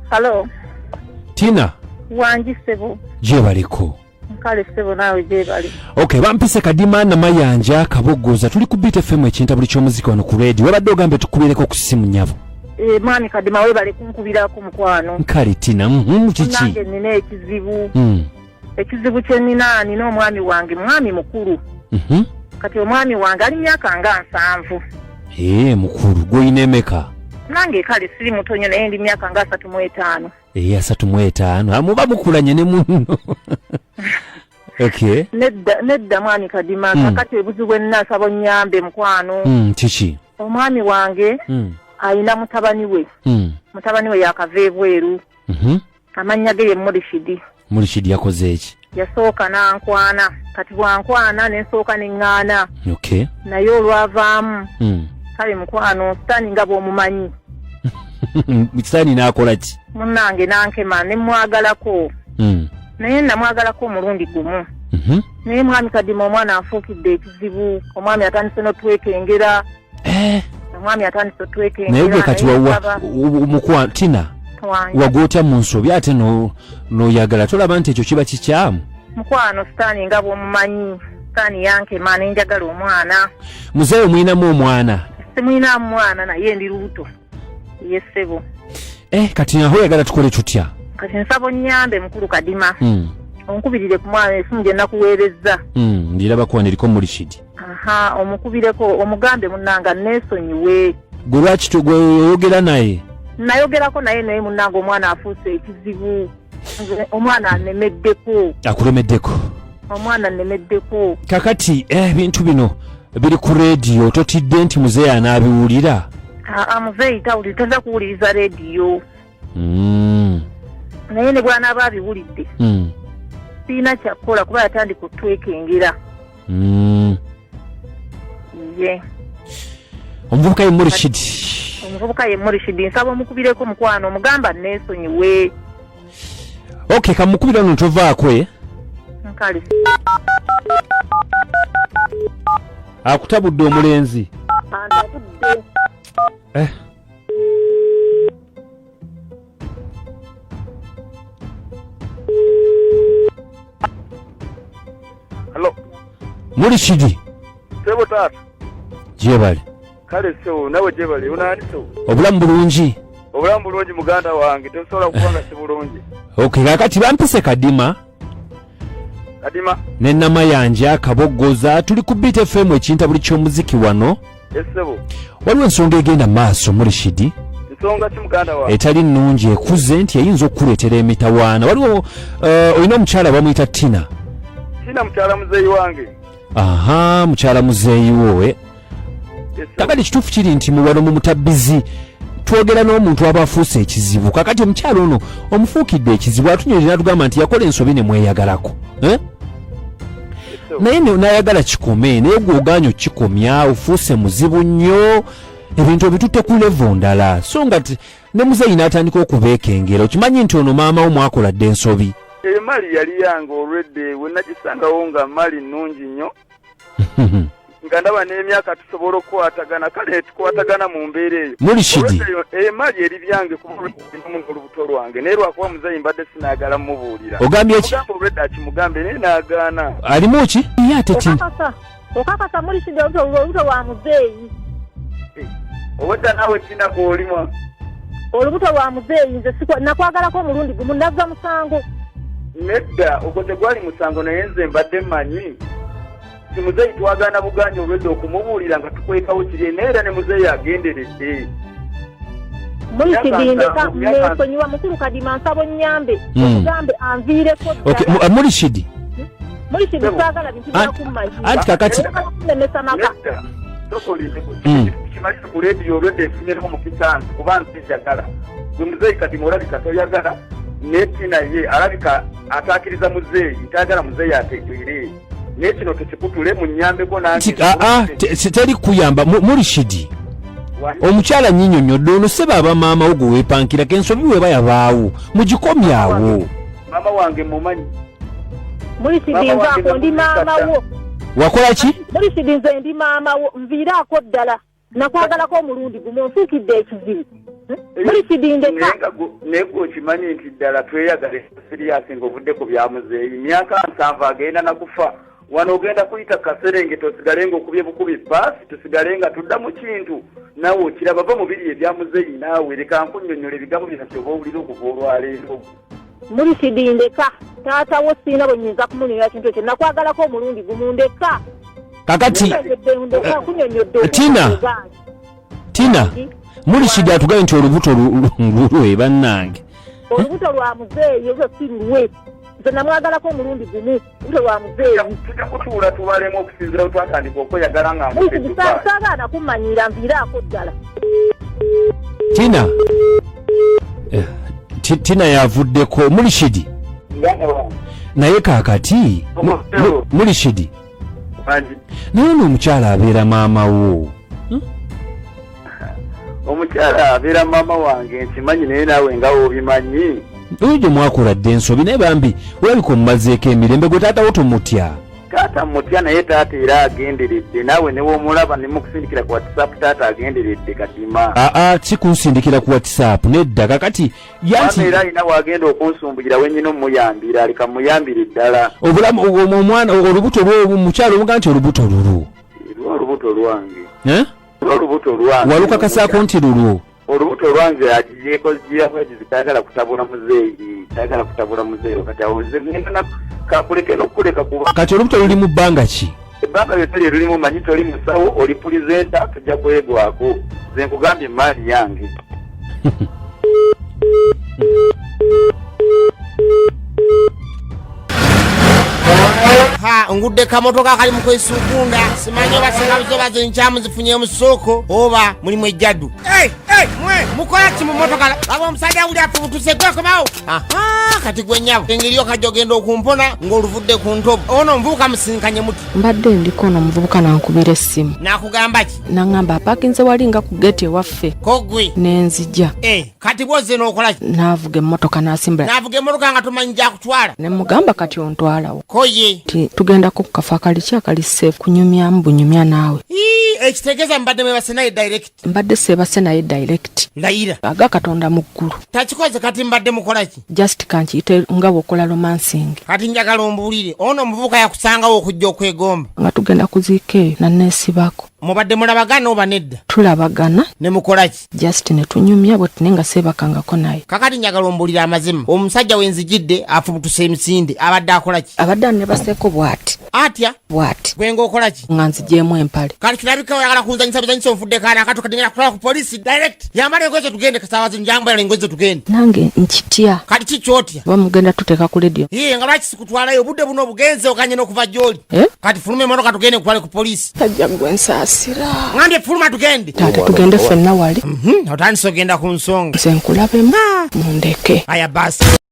Hello. Tina. Wanji sebo. Je baliko. Kale sebo nawe je bali. Okay, bampise Kadima na Mayanja Kabogoza tuli ku Beat FM ekintabuli ky'omuziki wano ku radio. Wabadde ogambe tukubireko ku simu nyabo. Mani Kadima we bali kunkubirako mukwano. Nkali Tina, chichi. Nange nina ekizibu. Ekizibu kye nina omwami wange, mwami mukulu. Kati omwami wange ali myaka nga 7. Mukulu goyine emeka. Nange kale siri mutonyo naye ndi myaka nga 35. 35. Amuba mukulanye ne munno. Okay. Nedda mwami Kadima kakati ebuzibu ennasabo nnyambe mukwano. Chichi. Omwami wange ayina mutabani we. Mutabani we yakava ebweru. Amannya ge ye Mulishidi. Mulishidi yakoze eki? Yasooka nankwana. Kati bwankwana nensooka neŋŋaana. Okay. Naye olwavaamu. Kale mukwano sitaani nga bw'omumanyi. Sitaani n'akola ki? Munnange nankema ne mwagalako. Naye namwagalako omulundi gumu. Naye mwami Kadima omwana afuukidde ekizibu. Omwami atandise n'otwekengera. Omwami atandise otwekengera. Naye gwe kati mukwa Tina. Wagotya mu nsobi ate n'oyagala tolaba nti ekyo kiba kikyamu. Mukwano sitaani nga bw'omumanyi. Sitaani yankema ne njagala omwana. Muzeeyo mwinamu omwana? Simwinamu mwana naye ndi lubuto. Ye ssebo. Kati naho oyagala tukole tutya? Kati nsabo nnyambe mukulu Kadima. Onkubirire ku mwana esimu gye nakuweerezza. Ndiraba kuba neriko Mulishidi. Omukubireko omugambe munnanga neesonyiwe. Gwe lwaki toyogera naye? Nayogerako naye munnanga omwana afuuse ekizibu. Omwana anemeddeko. Akulemeddeko? Omwana anemeddeko. Kakati ebintu bino biri ku radio totidde nti muzeeyi anaabiwulira? Muzeeyi tawulira, taza kuwuliriza radio. Naye ne bw'anaaba abiwulidde. Sirina kyakukola kuba yatandika otwekengera. Ye. Omuvubuka ye Mulishidi. Omuvubuka ye Mulishidi nsaba omukubireko mukwano omugamba neesonyiwe. Okay, kamukubira no tovaako Nkali. Akutabudde omulenzi. Antabudde. Hello. Mulishidi. Sebo tata. Jebali. Kale so nawe jebali unaani so. Obulamu bulungi. Obulamu bulungi muganda wange tosobola kubanga si bulungi. Okay, kakati bampise Kadima. Kadima. Ne Namayanja Kabogoza tuli ku Beat FM ekintabuli ky'omuziki wano. Sebo. Waliwo ensonga egenda maaso Mulishidi. Ensonga ki muganda wange? Etali nnungi ekuze nti eyinza okukuleetera emitawaana. Waliwo olina omukyala bamuyita Tina. Tina mukyala muzeeyi wange. Mukyala muzeeyi wowe. Kakati kituufu kiri nti muwano mu mutabbizi twogera n'omuntu aba afuuse ekizibu. Kakati omukyala ono omufuukidde ekizibu atunyolera tugamba nti yakola ensobi ne mweyagalako. Naye n'ayagala kikome naye gw'ogaanya okikomya ofuuse muzibu nnyo ebintu ebitutte ku levo ndala so nga ne muzeeyi n'atandika okubeekengera okimanyi nti ono maama wo mwakola dde ensobi. Mali yali yange olwedde we nagisangawo nga mali nnungi nnyo. Nga ndaba n'emyaka tusobola okukwatagana kale tukwatagana mu mbeera eyo. Mulishidi. Mali eri byange kuba olubuto lwange naye lwakuba muzeeyi mbadde sinaagala mmubuulira. Ogambye eki? Mugamba olwedde akimugambe naye n'agaana. Alimu ki? Ye ate Tina. Okakasa Mulishidi olubuto lwa muzeeyi. Obwedda naawe Tina gw'olimu. Olubuto lwa muzeeyi nze nakwagalako omulundi gumu nazza musango. Nedda ogwo tegwali musango naye nze mbadde mmanyi. Si muzeeyi twagaana buganye olwedde okumubuulira nga tukwekawo kiri naye era ne muzeeyi agenderedde. Mulishidi nesonyiwa mukulu Kadima nsabo nnyambe okugambe anviireko ddala. Okay, Mulishidi. Mulishidi saagala bintu byakummayiza. Anti kakati. Nemesa maka. Kimalisa ku leediyo olwedde enfunyemu mu kisansi kuba nzijagala. Gwe muzeeyi Kadima olabika toyagala. Ne Tina ye alabika ataakiriza muzeeyi taagala muzeeyi ategeere. Ne kino tukikutule mu nnyambeko nange. Teri kuyamba Mulishidi. Omukyala nnyinnyonnyodde ono se baba maama wo gwe weepankirako ensobi weeba yabaawo mugikomyawo. Maama wange mumanyi. muri sidinzaako ndi maama wo. Wakola ki? Muri sidinze ndi maama wo nviiraako ddala nakwagalako omulundi gumu onfuukidde ekizibu. Muri sidindeka nego kimanyi nti ddala tweyagale siriyasi ng'ovudde ku bya muzeeyi myaka 7 agenda nakufa wano ogenda kuyita kaserenge tosigale ng'okubye bukubi paasi tusigale nga tudda mu kintu nawe okiraba va mu biri ebya muzeeyi naawe leka nkunnyonnyola ebigambo bino kyoba owulira okuva olwaleero. muri sidindeka taata wo siina bwe nnyinza kumunira kintu ekyo nakwagalako omulundi gumu ndeka. Kakati Tina muri shida tugaye nti olubuto lulwe bannange. Olubuto lwa muzeeyi olwo si luwe. Nze namwagalako omulundi gumu olubuto lwa muzeeyi. Tujja kutuula tubalemu okusinzira twatandika okweyagala nga saagaana kummanyira nviiraako ddala. Tina yavuddeko muri shidi. Naye kaakati muri shidi. Naye n'omukyala abeera maama wo. Omukyala abeera maama wange nkimanyi naye naawe nga obimanyi. Oyo gye mwakola dde ensobi naye bambi olabika omumazeeko emirembe gwe taata wo tomutya. Taata mutya naye taata era agenderedde naawe ne woomulaba ne mukusindikira ku WhatsApp taata agenderedde kadima. Si kunsindikira ku WhatsApp nedda kakati yanti era alina wagenda okunsumbulira wennyina omuyambira aleka muyambire ddala. Obulamu omwana olubuto lw'omukyalo omuga nti olubuto lulwo. Olubuto lwange. Olubuto lwange. Walukakasaako nti lulwo. Olubuto lwange agiyeeko giyakwezi tayagala kutabula muzeeyi tayagala kutabula muzeeyi kati awulize ngenda kakuleke n'okuleka kuba. Kati olubuto luli mu bbanga ki? Ebbanga lyotali lulimu manyi toli musawo oli pulizenta tujja kwegwako nze nkugambye emaali yange. Ngudde kamotoka kali mu kwesukunda simanyi basengabuzo bazenkyamu zifunye mu ssoko oba mulimu ejjaddu. Mwe mukola ki mu motoka aba omusajja uli afubutuse gwekomawo. Kati gwe nnyabo engeri okajja ogenda okumpona ng'oluvudde ku ntobo ono omuvubuka musinkanye muti. Mbadde ndiko ono omuvubuka nankubira essimu. Nakugamba ki? Naŋŋamba apaakinze wali nga ku geti ewaffe. Kogwe nenzija. Kati bwozze n'okola ki? Naavuga emmotoka n'asimbula. Naavuga emmotoka nga tomanyi gyakutwala. Ne mugamba kati ontwalawo. Koye tugendako ku kafo akali ki akali safe kunyumyamu bunyumya naawe. Ekitegeeza mbadde mwebase naye direct. Mbadde seebase naye direct. Layira aga Katonda mu ggulu. Takikoze kati mbadde mukola ki? Just kankiyite nga bw'okola romancing. Kati njagala ombuulire ono omuvubuka yakusangawo okujja okwegomba nga tugenda kuziika eyo nanneesibako. Mubadde mulabagana oba nedda? Tulabagana. Ne mukola ki? Just ne tunyumya bwe tune nga seebakangako naye. Kakati njagala ombuulire amazima omusajja wenzijidde afubutuse emisinde abadde akola ki? Abadde annebaseeko bw'ati. Atya? Bw'ati. Gwe ng'okola ki? Nga nzigyemu empale. Kati kirabika oyagala kunzanyisa buzanyisa onfudde kaana akatu kati ngenda kutwala ku polisi direct. Yambala engoye tugende kasaawazi njambala engoye tugende. Nange nkitya. Kati ki kyotya? Oba mugenda tuteeka ku radio. Nga lwaki sikutwalayo obudde buno obugenze okanye n'okuva gy'oli. Kati fuluma emmotoka tugende kutwale ku polisi. Tajja gwe nsaasira. Ngambye fuluma tugende. Taata tugende ffenna wali. Otandise ogenda ku nsonga. Nze nkulabemu. Mundeke. Aya basi.